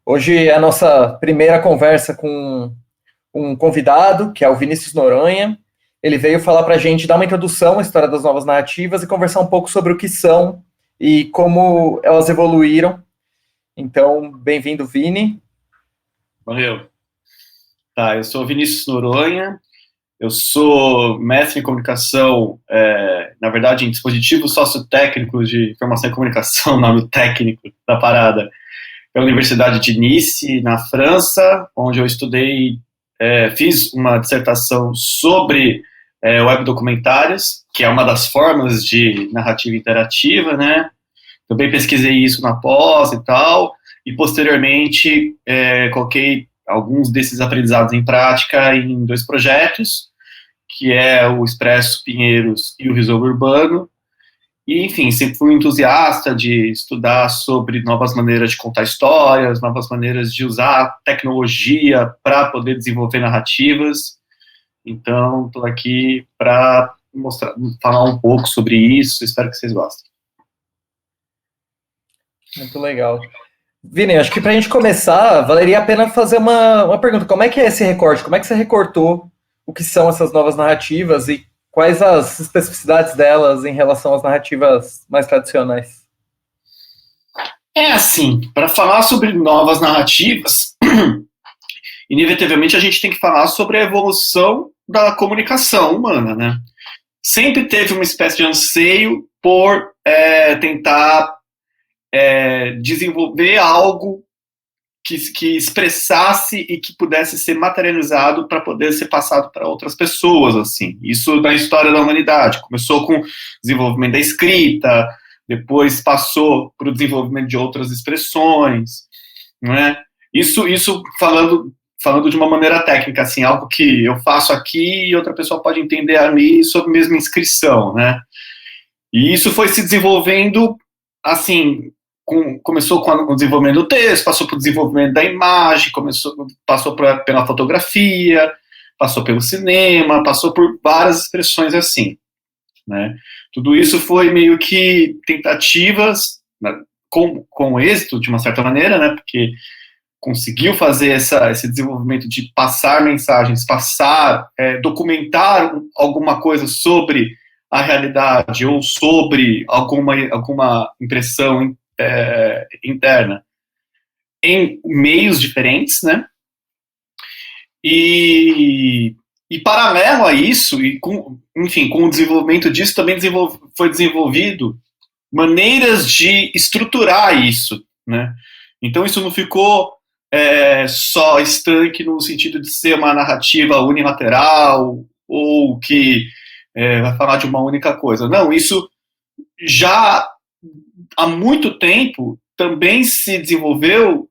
Hoje é a nossa primeira conversa com um convidado, que é o Vinícius Noronha. Ele veio falar para a gente, dar uma introdução à história das novas narrativas e conversar um pouco sobre o que são e como elas evoluíram. Então, bem-vindo, Vini. Valeu. Tá, eu sou o Vinícius Noronha, eu sou mestre em comunicação, na verdade, em dispositivos sociotécnicos de informação e comunicação, nome técnico da parada, pela Universidade de Nice, na França, onde eu estudei, fiz uma dissertação sobre web documentários, que é uma das formas de narrativa interativa, né? Também pesquisei isso na pós e tal, e posteriormente coloquei alguns desses aprendizados em prática em 2 projetos, que é o Expresso Pinheiros e o Resolve Urbano. E, enfim, sempre fui um entusiasta de estudar sobre novas maneiras de contar histórias, novas maneiras de usar tecnologia para poder desenvolver narrativas. Então, estou aqui para falar um pouco sobre isso, espero que vocês gostem. Muito legal. Vini, acho que para a gente começar, valeria a pena fazer uma pergunta. Como é que é esse recorte? Como é que você recortou o que são essas novas narrativas e quais as especificidades delas em relação às narrativas mais tradicionais? É assim, para falar sobre novas narrativas, inevitavelmente a gente tem que falar sobre a evolução da comunicação humana, né? Sempre teve uma espécie de anseio por tentar desenvolver algo que expressasse e que pudesse ser materializado para poder ser passado para outras pessoas, assim. Isso na história da humanidade. Começou com o desenvolvimento da escrita, depois passou para o desenvolvimento de outras expressões, né? Isso falando de uma maneira técnica, assim, algo que eu faço aqui e outra pessoa pode entender ali sob a mesma inscrição, né? E isso foi se desenvolvendo, assim, começou com o desenvolvimento do texto, passou pelo desenvolvimento da imagem, passou pela fotografia, passou pelo cinema, passou por várias expressões assim, né? Tudo isso foi meio que tentativas, né, com êxito, de uma certa maneira, né, porque conseguiu fazer esse desenvolvimento de passar mensagens, documentar alguma coisa sobre a realidade ou sobre alguma impressão interna em meios diferentes, né? E paralelo a isso, e com o desenvolvimento disso, também foi desenvolvido maneiras de estruturar isso, né? Então isso não ficou só estanque no sentido de ser uma narrativa unilateral ou que vai falar de uma única coisa. Não, isso já há muito tempo também se desenvolveu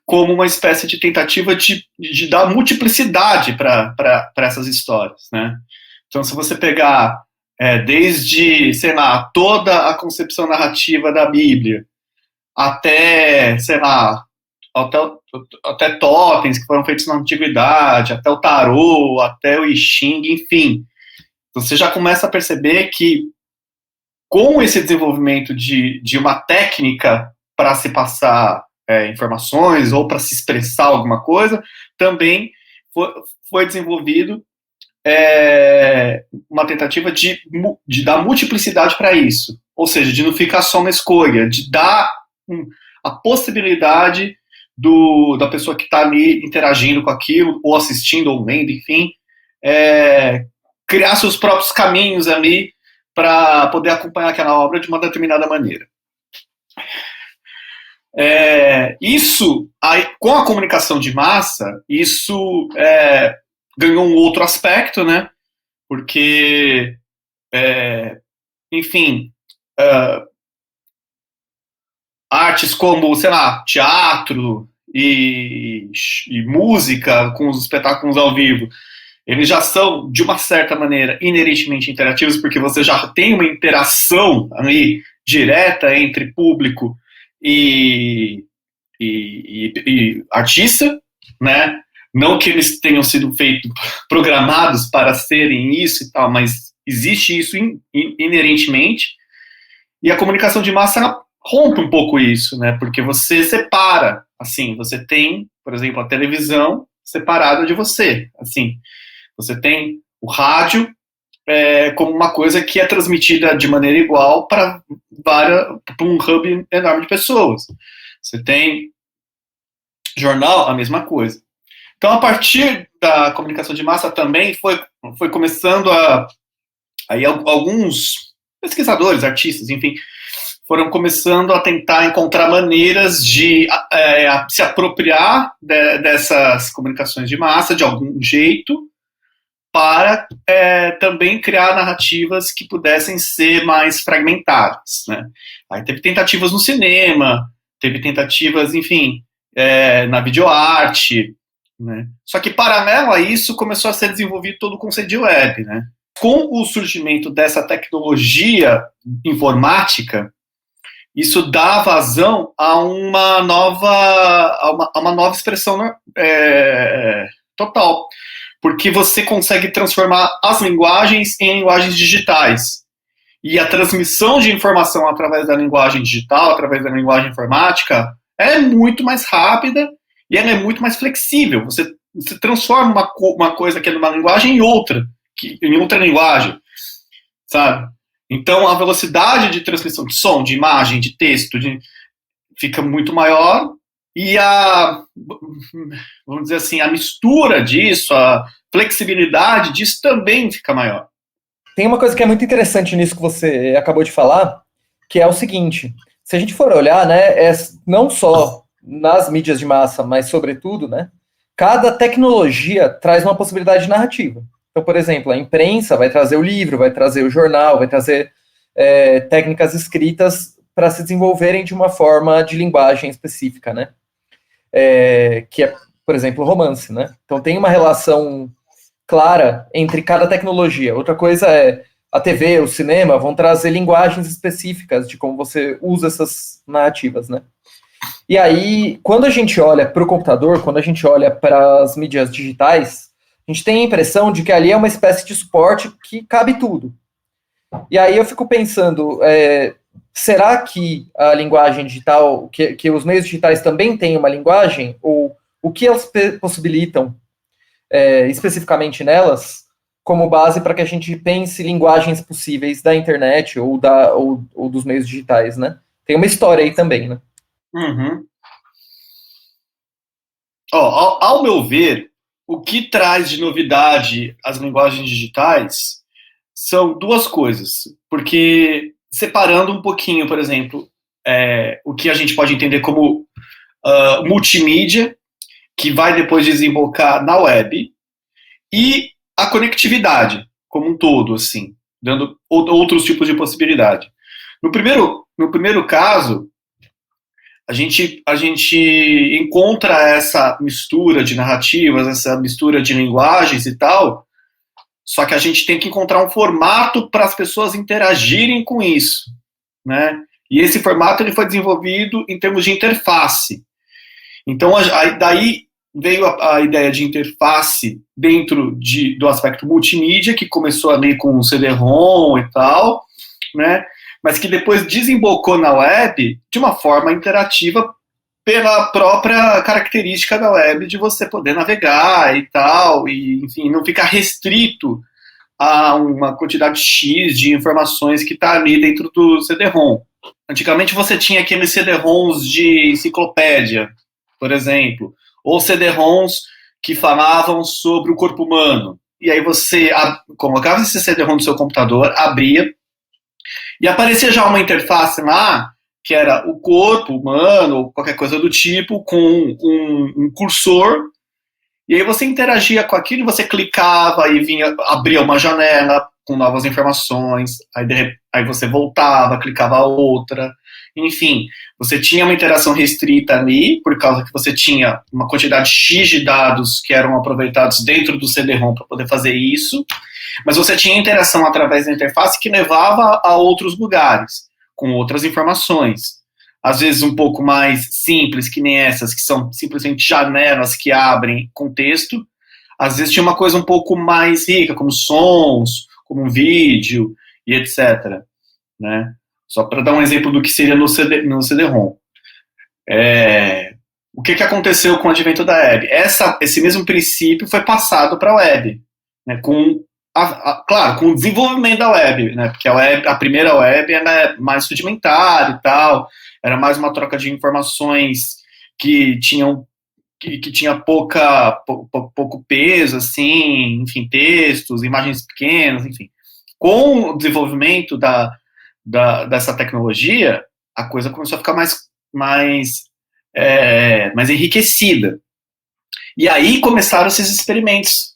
como uma espécie de tentativa de dar multiplicidade para essas histórias, né? Então, se você pegar desde, sei lá, toda a concepção narrativa da Bíblia, até, sei lá, até totens que foram feitos na antiguidade, até o tarô, até o I Ching, enfim, você já começa a perceber que com esse desenvolvimento de uma técnica para se passar informações ou para se expressar alguma coisa, também foi desenvolvido uma tentativa de dar multiplicidade para isso, ou seja, de não ficar só uma escolha, de dar a possibilidade da pessoa que está ali interagindo com aquilo, ou assistindo, ou lendo, enfim, criar seus próprios caminhos ali para poder acompanhar aquela obra de uma determinada maneira. Isso, aí, com a comunicação de massa, isso ganhou um outro aspecto, né? Porque, enfim, artes como, sei lá, teatro e música, com os espetáculos ao vivo, eles já são, de uma certa maneira, inerentemente interativos, porque você já tem uma interação ali direta entre público e artista, né? Não que eles tenham sido programados para serem isso e tal, mas existe isso inerentemente. E a comunicação de massa, ela rompe um pouco isso, né? Porque você separa, assim, você tem, por exemplo, a televisão separada de você, assim, você tem o rádio como uma coisa que é transmitida de maneira igual para um hub enorme de pessoas. Você tem jornal, a mesma coisa. Então, a partir da comunicação de massa também foi começando aí alguns pesquisadores, artistas, enfim, foram começando a tentar encontrar maneiras de se apropriar dessas comunicações de massa de algum jeito para também criar narrativas que pudessem ser mais fragmentadas, né? Aí teve tentativas no cinema, teve tentativas, enfim, na videoarte, né? Só que, paralelo a isso, começou a ser desenvolvido todo o conceito de web, né? Com o surgimento dessa tecnologia informática, isso dá vazão a uma nova expressão total, porque você consegue transformar as linguagens em linguagens digitais. E a transmissão de informação através da linguagem digital, através da linguagem informática, é muito mais rápida e ela é muito mais flexível. Você transforma uma coisa que é numa linguagem em outra linguagem, sabe? Então, a velocidade de transmissão de som, de imagem, de texto, fica muito maior e vamos dizer assim, a mistura disso, a flexibilidade disso também fica maior. Tem uma coisa que é muito interessante nisso que você acabou de falar, que é o seguinte, se a gente for olhar, né, não só nas mídias de massa, mas sobretudo, né, cada tecnologia traz uma possibilidade narrativa. Então, por exemplo, a imprensa vai trazer o livro, vai trazer o jornal, vai trazer técnicas escritas para se desenvolverem de uma forma de linguagem específica, né? Que é, por exemplo, o romance, né? Então tem uma relação clara entre cada tecnologia. Outra coisa é a TV, o cinema vão trazer linguagens específicas de como você usa essas narrativas, né? E aí, quando a gente olha para o computador, quando a gente olha para as mídias digitais, a gente tem a impressão de que ali é uma espécie de suporte que cabe tudo. E aí eu fico pensando, será que a linguagem digital, que os meios digitais também têm uma linguagem? Ou o que elas possibilitam especificamente nelas como base para que a gente pense linguagens possíveis da internet ou dos meios digitais, né? Tem uma história aí também, né? Uhum. Ao meu ver, o que traz de novidade as linguagens digitais são duas coisas, porque separando um pouquinho, por exemplo, o que a gente pode entender como multimídia, que vai depois desembocar na web, e a conectividade como um todo, assim, dando outros tipos de possibilidade. No primeiro caso, a gente encontra essa mistura de narrativas, essa mistura de linguagens e tal, só que a gente tem que encontrar um formato para as pessoas interagirem com isso, né? E esse formato ele foi desenvolvido em termos de interface. Então, daí veio a ideia de interface dentro do aspecto multimídia, que começou ali com o CD-ROM e tal, né? Mas que depois desembocou na web de uma forma interativa pela própria característica da web de você poder navegar e tal, e, enfim, não ficar restrito a uma quantidade X de informações que está ali dentro do CD-ROM. Antigamente você tinha aqueles CD-ROMs de enciclopédia, por exemplo, ou CD-ROMs que falavam sobre o corpo humano. E aí você colocava esse CD-ROM no seu computador, abria, e aparecia já uma interface lá, que era o corpo humano, ou qualquer coisa do tipo, com um cursor, e aí você interagia com aquilo, você clicava e abria uma janela com novas informações, aí você voltava, clicava outra, enfim, você tinha uma interação restrita ali, por causa que você tinha uma quantidade X de dados que eram aproveitados dentro do CD-ROM para poder fazer isso, mas você tinha interação através da interface que levava a outros lugares, com outras informações. Às vezes um pouco mais simples, que nem essas, que são simplesmente janelas que abrem com texto. Às vezes tinha uma coisa um pouco mais rica, como sons, como um vídeo, e etc. Né? Só para dar um exemplo do que seria no CD-ROM. O que aconteceu com o advento da web? Esse mesmo princípio foi passado para a web, né, claro, com o desenvolvimento da web, né, porque a primeira web era mais rudimentar e tal, era mais uma troca de informações que tinha pouco peso, assim, enfim, textos, imagens pequenas, enfim. Com o desenvolvimento dessa tecnologia, a coisa começou a ficar mais enriquecida. E aí começaram esses experimentos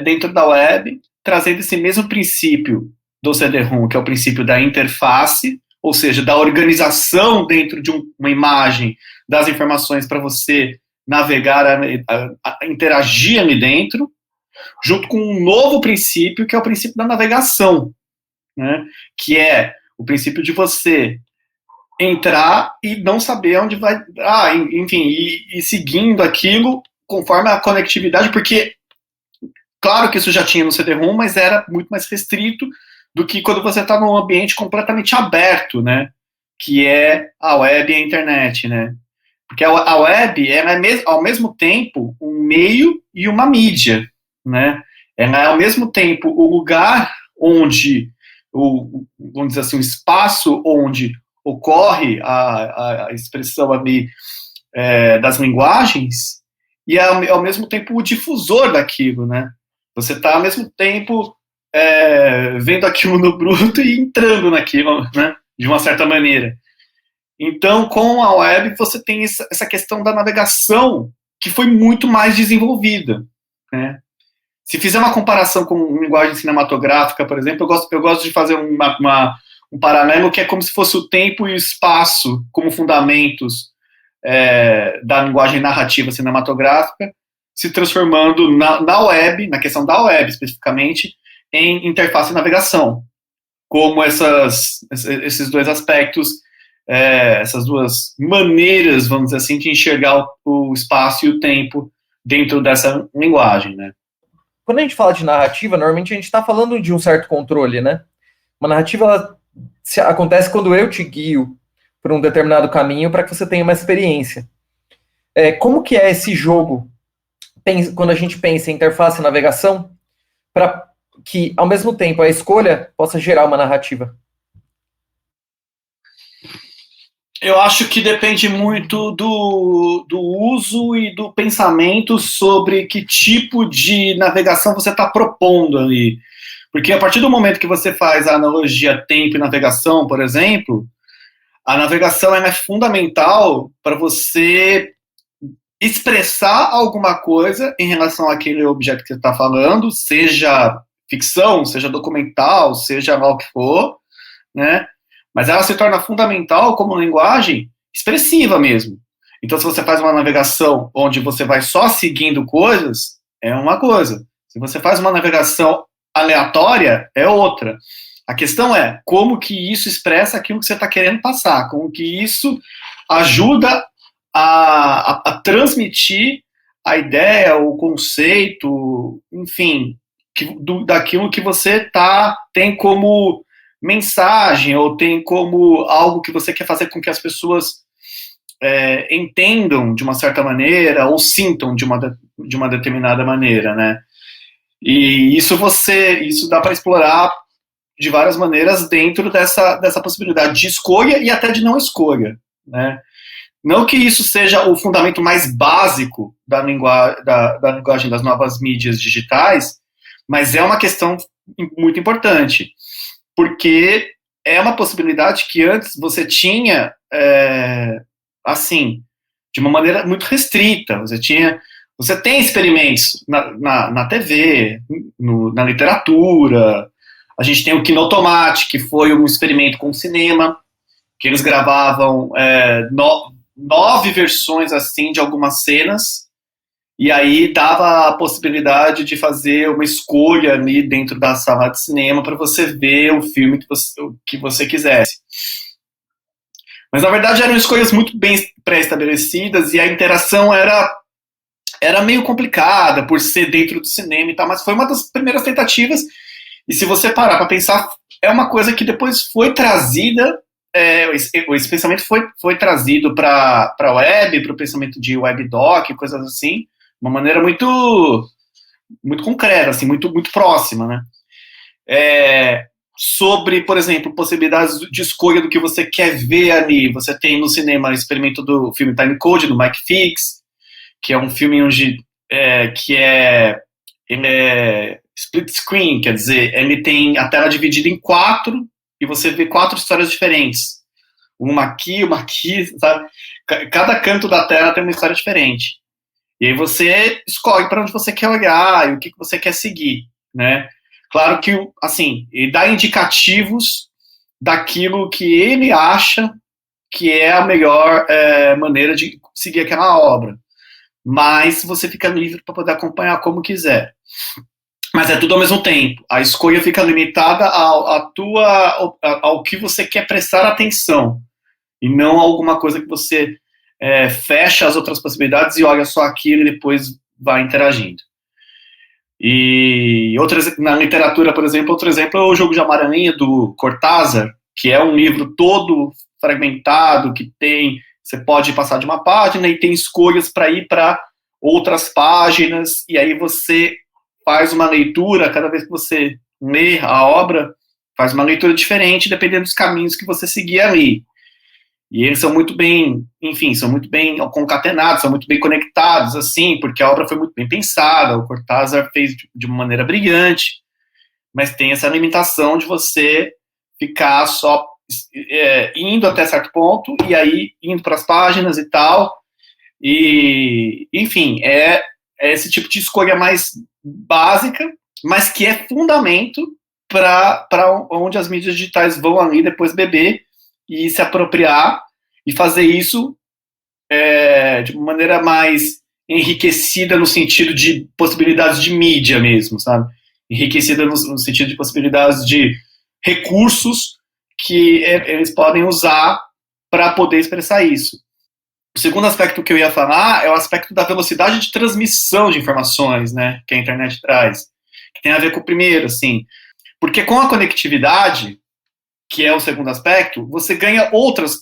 dentro da web, trazendo esse mesmo princípio do CD-ROM, que é o princípio da interface, ou seja, da organização dentro de uma imagem das informações para você navegar, a interagir ali dentro, junto com um novo princípio, que é o princípio da navegação, né? Que é o princípio de você entrar e não saber onde vai, enfim, e seguindo aquilo conforme a conectividade, porque claro que isso já tinha no CD-ROM, mas era muito mais restrito do que quando você está num ambiente completamente aberto, né? Que é a web e a internet, né? Porque a web ela é ao mesmo tempo um meio e uma mídia, né? Ela é ao mesmo tempo o lugar onde, vamos dizer assim, o espaço onde ocorre a expressão ali das linguagens, e é ao mesmo tempo o difusor daquilo, né? Você está ao mesmo tempo vendo aquilo no bruto e entrando naquilo, né? De uma certa maneira. Então, com a web, você tem essa questão da navegação que foi muito mais desenvolvida, né? Se fizer uma comparação com linguagem cinematográfica, por exemplo, eu gosto de fazer um paralelo que é como se fosse o tempo e o espaço como fundamentos da linguagem narrativa cinematográfica, se transformando na web, na questão da web especificamente, em interface e navegação, como esses dois aspectos, essas duas maneiras, vamos dizer assim, de enxergar o espaço e o tempo dentro dessa linguagem, né? Quando a gente fala de narrativa, normalmente a gente está falando de um certo controle, né? Uma narrativa ela acontece quando eu te guio por um determinado caminho para que você tenha uma experiência. Como que é esse jogo, quando a gente pensa em interface e navegação, para que, ao mesmo tempo, a escolha possa gerar uma narrativa? Eu acho que depende muito do uso e do pensamento sobre que tipo de navegação você está propondo ali. Porque a partir do momento que você faz a analogia tempo e navegação, por exemplo, a navegação é fundamental para você expressar alguma coisa em relação àquele objeto que você está falando, seja ficção, seja documental, seja lá o que for, né? Mas ela se torna fundamental como linguagem expressiva mesmo. Então, se você faz uma navegação onde você vai só seguindo coisas, é uma coisa. Se você faz uma navegação aleatória, é outra. A questão é como que isso expressa aquilo que você está querendo passar, como que isso ajuda a transmitir a ideia, o conceito, enfim, daquilo que você tem como mensagem, ou tem como algo que você quer fazer com que as pessoas entendam de uma certa maneira, ou sintam de uma determinada maneira, né? E isso dá para explorar de várias maneiras dentro dessa possibilidade de escolha e até de não escolha, né? Não que isso seja o fundamento mais básico da linguagem das novas mídias digitais, mas é uma questão muito importante, porque é uma possibilidade que antes você tinha, assim, de uma maneira muito restrita. Você tem experimentos na TV, na literatura. A gente tem o Kinotomate, que foi um experimento com cinema, que eles gravavam 9 versões assim de algumas cenas, e aí dava a possibilidade de fazer uma escolha ali dentro da sala de cinema para você ver o filme que você quisesse. Mas na verdade eram escolhas muito bem pré-estabelecidas e a interação era meio complicada por ser dentro do cinema e tal, mas foi uma das primeiras tentativas. E se você parar para pensar, é uma coisa que depois foi trazida, esse pensamento foi trazido para a web, para o pensamento de webdoc, coisas assim, de uma maneira muito, muito concreta, assim, muito, muito próxima, né? Sobre, por exemplo, possibilidades de escolha do que você quer ver ali. Você tem no cinema o experimento do filme Time Code, do Mike Fix, que é um filme onde ele é split screen, quer dizer, ele tem a tela dividida em 4 e você vê 4 histórias diferentes. Uma aqui, sabe? Cada canto da tela tem uma história diferente. E aí você escolhe para onde você quer olhar e o que você quer seguir, né? Claro que, assim, ele dá indicativos daquilo que ele acha que é a melhor maneira de seguir aquela obra. Mas você fica livre para poder acompanhar como quiser. Mas é tudo ao mesmo tempo. A escolha fica limitada ao que você quer prestar atenção. E não a alguma coisa que você fecha as outras possibilidades e olha só aquilo e depois vai interagindo. E na literatura, por exemplo, outro exemplo é o Jogo de Amaranhã, do Cortázar, que é um livro todo fragmentado, que você pode passar de uma página e tem escolhas para ir para outras páginas, e aí você faz uma leitura, cada vez que você lê a obra, faz uma leitura diferente, dependendo dos caminhos que você seguir ali. E eles são muito bem, enfim, são muito bem concatenados, são muito bem conectados, assim, porque a obra foi muito bem pensada, o Cortázar fez de uma maneira brilhante, mas tem essa limitação de você ficar só indo até certo ponto, e aí indo para as páginas e tal, e, enfim, é esse tipo de escolha mais básica, mas que é fundamento para onde as mídias digitais vão ali depois beber, e se apropriar e fazer isso de uma maneira mais enriquecida no sentido de possibilidades de mídia mesmo, sabe? Enriquecida no sentido de possibilidades de recursos que eles podem usar para poder expressar isso. O segundo aspecto que eu ia falar é o aspecto da velocidade de transmissão de informações, né, que a internet traz, que tem a ver com o primeiro, assim, porque com a conectividade, que é o segundo aspecto, você ganha outras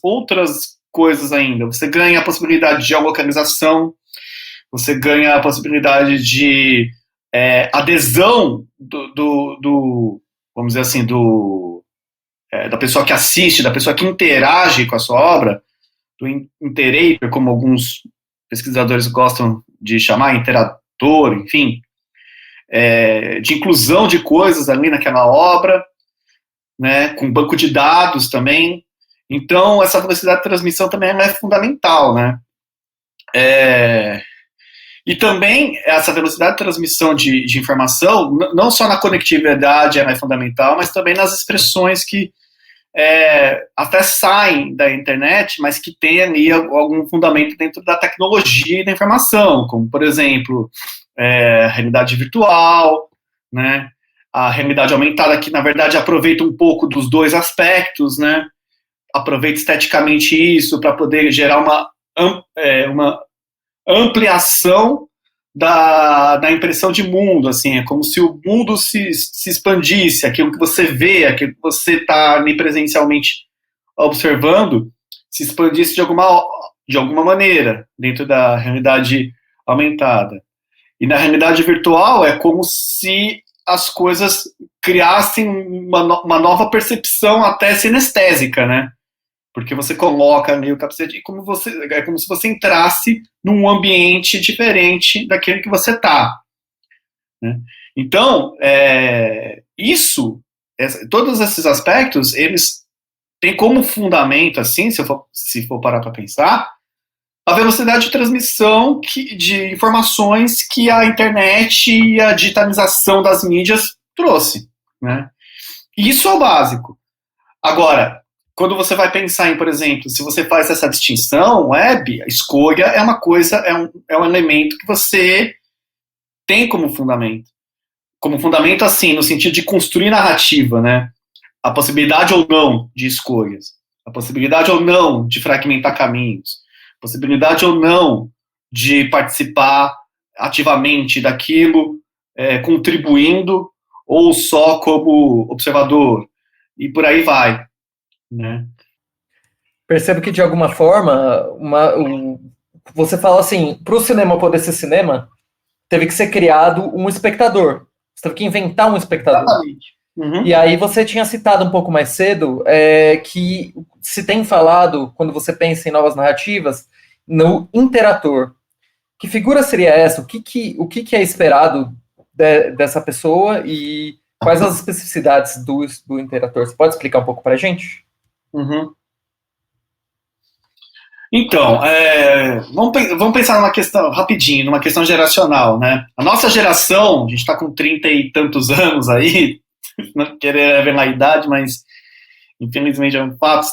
coisas ainda. Você ganha a possibilidade de geolocalização, você ganha a possibilidade de adesão vamos dizer assim, da pessoa que assiste, da pessoa que interage com a sua obra, do interator, como alguns pesquisadores gostam de chamar, interator, enfim, de inclusão de coisas ali naquela obra, né, com banco de dados também. Então, essa velocidade de transmissão também é fundamental, né? E também, essa velocidade de transmissão de informação, não só na conectividade é fundamental, mas também nas expressões que até saem da internet, mas que têm ali algum fundamento dentro da tecnologia e da informação, como, por exemplo, realidade virtual, né? A realidade aumentada, que na verdade aproveita um pouco dos dois aspectos, né? Aproveita esteticamente isso para poder gerar uma ampliação da impressão de mundo, assim, é como se o mundo se expandisse, aquilo que você vê, aquilo que você está ali presencialmente observando, se expandisse de alguma maneira dentro da realidade aumentada. E na realidade virtual é como se as coisas criassem uma nova percepção até sinestésica, né? Porque você coloca ali o capacete e é como se você entrasse num ambiente diferente daquele que você está. Né? Então, todos esses aspectos, eles têm como fundamento, assim, se for parar para pensar, a velocidade de transmissão de informações que a internet e a digitalização das mídias trouxe, né? Isso é o básico. Agora, quando você vai pensar em, por exemplo, se você faz essa distinção, web, a escolha é uma coisa, é um elemento que você tem como fundamento. Como fundamento, assim, no sentido de construir narrativa, né? A possibilidade ou não de escolhas, a possibilidade ou não de fragmentar caminhos, possibilidade ou não de participar ativamente daquilo, contribuindo ou só como observador. e por aí vai, né? Percebo que, de alguma forma, você fala assim, para o cinema poder ser cinema, teve que ser criado um espectador. Você teve que inventar um espectador. Exatamente. Uhum. E aí você tinha citado um pouco mais cedo que se tem falado, quando você pensa em novas narrativas, no interator. Que figura seria essa? O que é esperado dessa pessoa e quais as especificidades do interator? Você pode explicar um pouco para a gente? Uhum. Então, vamos pensar numa questão, rapidinho, numa questão geracional, né? A nossa geração, a gente está com 30 e tantos anos aí, não querer ver na idade, mas infelizmente é um fato,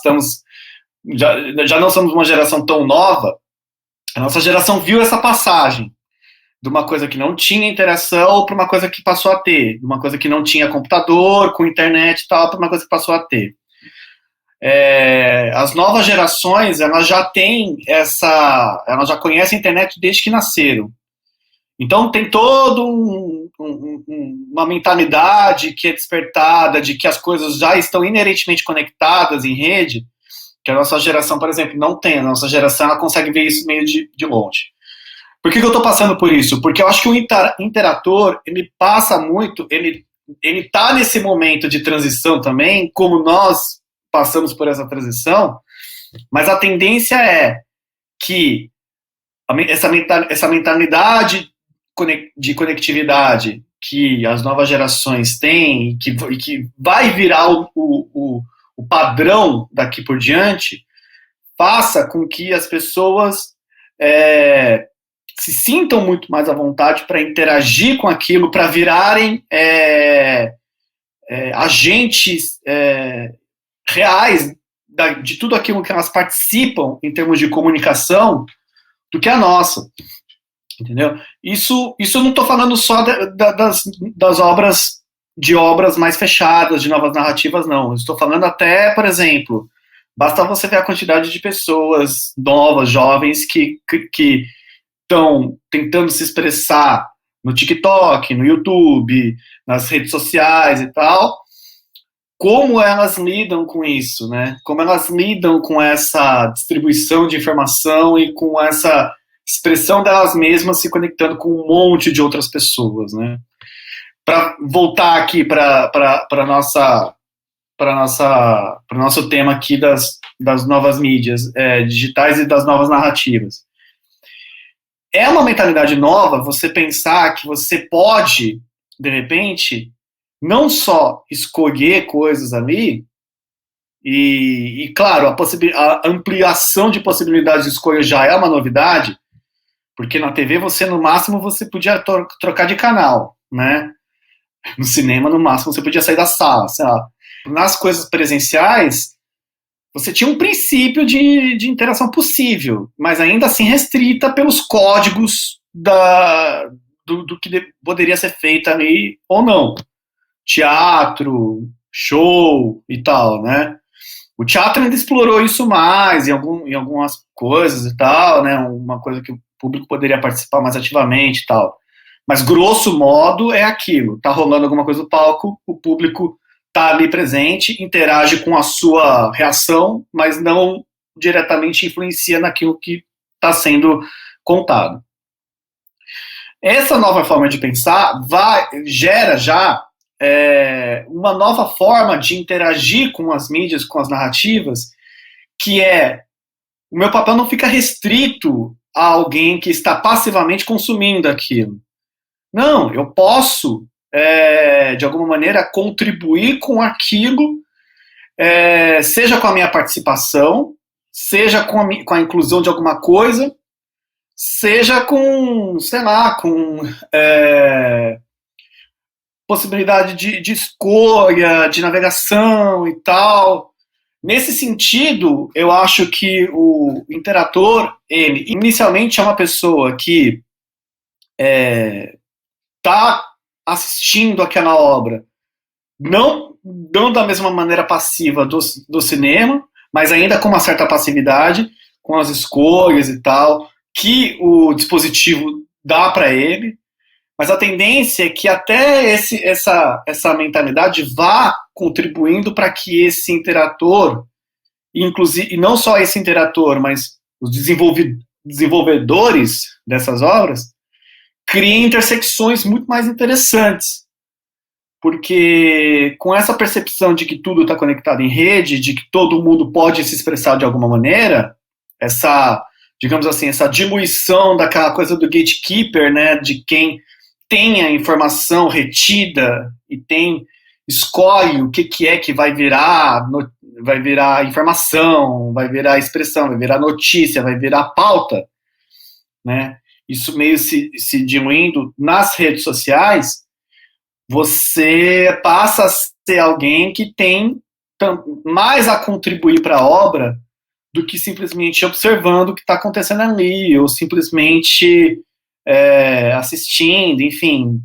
já não somos uma geração tão nova, a nossa geração viu essa passagem de uma coisa que não tinha interação para uma coisa que passou a ter, de uma coisa que não tinha computador, com internet e tal, para uma coisa que passou a ter. As novas gerações, elas já têm elas já conhecem a internet desde que nasceram. Então tem toda uma mentalidade que é despertada de que as coisas já estão inerentemente conectadas em rede, que a nossa geração, por exemplo, não tem. A nossa geração ela consegue ver isso meio de longe. Por que eu estou passando por isso? Porque eu acho que o interator, ele passa muito, ele está nesse momento de transição também, como nós passamos por essa transição, mas a tendência é que essa mentalidade de conectividade que as novas gerações têm e que vai virar o padrão daqui por diante, faça com que as pessoas se sintam muito mais à vontade para interagir com aquilo, para virarem agentes reais de tudo aquilo que elas participam em termos de comunicação do que a nossa, entendeu? Isso eu não estou falando só das obras mais fechadas, de novas narrativas, não. Eu estou falando até, por exemplo, basta você ver a quantidade de pessoas novas, jovens, que estão tentando se expressar no TikTok, no YouTube, nas redes sociais e tal, como elas lidam com isso, né? Como elas lidam com essa distribuição de informação e com essa expressão delas mesmas se conectando com um monte de outras pessoas, né? Para voltar aqui para o nosso tema aqui das novas mídias digitais e das novas narrativas. É uma mentalidade nova você pensar que você pode, de repente, não só escolher coisas ali, e claro, a ampliação de possibilidades de escolha já é uma novidade, porque na TV no máximo você podia trocar de canal, né? No cinema, no máximo, você podia sair da sala, sei lá. Nas coisas presenciais, você tinha um princípio de interação possível, mas ainda assim restrita pelos códigos do que poderia ser feito ali ou não. Teatro, show e tal, né? O teatro ainda explorou isso mais em algumas coisas e tal, né? Uma coisa que o público poderia participar mais ativamente e tal. Mas, grosso modo, é aquilo. Tá rolando alguma coisa no palco, o público tá ali presente, interage com a sua reação, mas não diretamente influencia naquilo que está sendo contado. Essa nova forma de pensar gera já uma nova forma de interagir com as mídias, com as narrativas, que o meu papel não fica restrito a alguém que está passivamente consumindo aquilo. Não, eu posso, de alguma maneira, contribuir com aquilo, seja com a minha participação, seja com a inclusão de alguma coisa, seja com, sei lá, com possibilidade de escolha, de navegação e tal. Nesse sentido, eu acho que o interator, ele inicialmente é uma pessoa que está assistindo aquela obra, não da mesma maneira passiva do cinema, mas ainda com uma certa passividade, com as escolhas e tal, que o dispositivo dá para ele, mas a tendência é que até essa mentalidade vá contribuindo para que esse interator, inclusive, e não só esse interator, mas os desenvolvedores dessas obras, criem intersecções muito mais interessantes. Porque com essa percepção de que tudo está conectado em rede, de que todo mundo pode se expressar de alguma maneira, essa, digamos assim, essa diluição daquela coisa do gatekeeper, né, de quem tem a informação retida e escolhe o que é que vai virar informação, vai virar expressão, vai virar notícia, vai virar pauta, né? Isso meio se diluindo nas redes sociais, você passa a ser alguém que tem mais a contribuir para a obra do que simplesmente observando o que está acontecendo ali, ou simplesmente assistindo, enfim,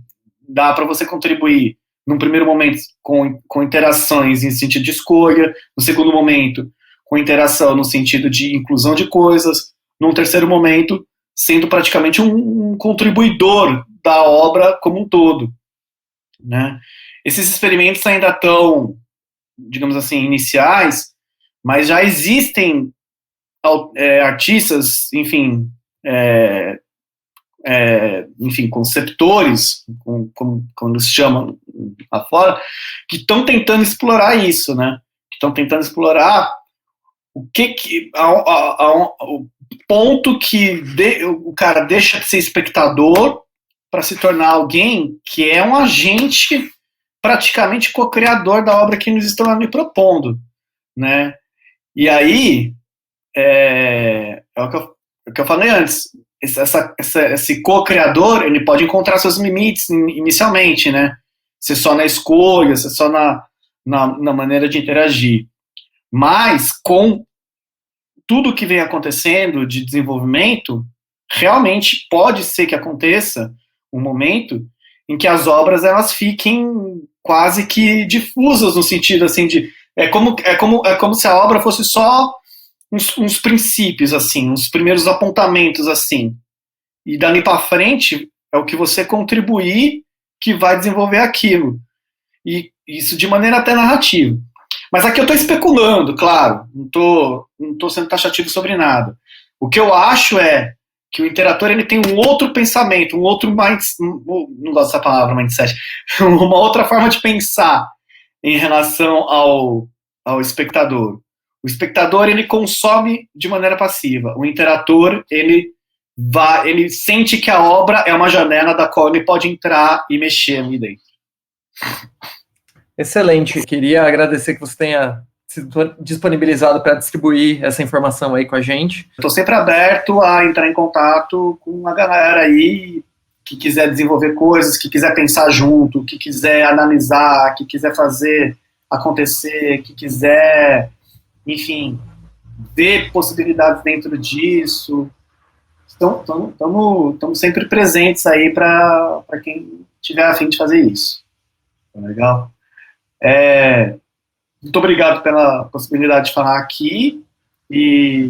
dá para você contribuir num primeiro momento com interações em sentido de escolha, no segundo momento com interação no sentido de inclusão de coisas, num terceiro momento sendo praticamente um contribuidor da obra como um todo, né? Esses experimentos ainda estão, digamos assim, iniciais, mas já existem artistas, enfim, conceptores, como eles chamam lá fora, que estão tentando explorar isso, né? Que estão tentando explorar o ponto que o cara deixa de ser espectador para se tornar alguém que é um agente praticamente co-criador da obra que eles estão ali propondo, né? E aí o que eu falei antes, esse co-criador, ele pode encontrar seus limites inicialmente, né? Ser só na escolha, ser só na maneira de interagir. Mas, com tudo que vem acontecendo de desenvolvimento, realmente pode ser que aconteça um momento em que as obras elas fiquem quase que difusas, no sentido assim de é como se a obra fosse só uns princípios, assim, uns primeiros apontamentos, assim, e dali para frente é o que você contribuir que vai desenvolver aquilo, e isso de maneira até narrativa. Mas aqui eu estou especulando, claro, não tô sendo taxativo sobre nada. O que eu acho é que o interator ele tem um outro pensamento, um outro mindset, não gosto dessa palavra, mindset, uma outra forma de pensar em relação ao espectador. O espectador ele consome de maneira passiva. O interator ele sente que a obra é uma janela da qual ele pode entrar e mexer ali dentro. Excelente. Queria agradecer que você tenha se disponibilizado para distribuir essa informação aí com a gente. Estou sempre aberto a entrar em contato com a galera aí que quiser desenvolver coisas, que quiser pensar junto, que quiser analisar, que quiser fazer acontecer, que quiser, enfim, ver possibilidades dentro disso. Estamos sempre presentes aí para quem tiver a fim de fazer isso. Tá legal? Muito obrigado pela possibilidade de falar aqui e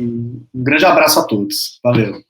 um grande abraço a todos. Valeu.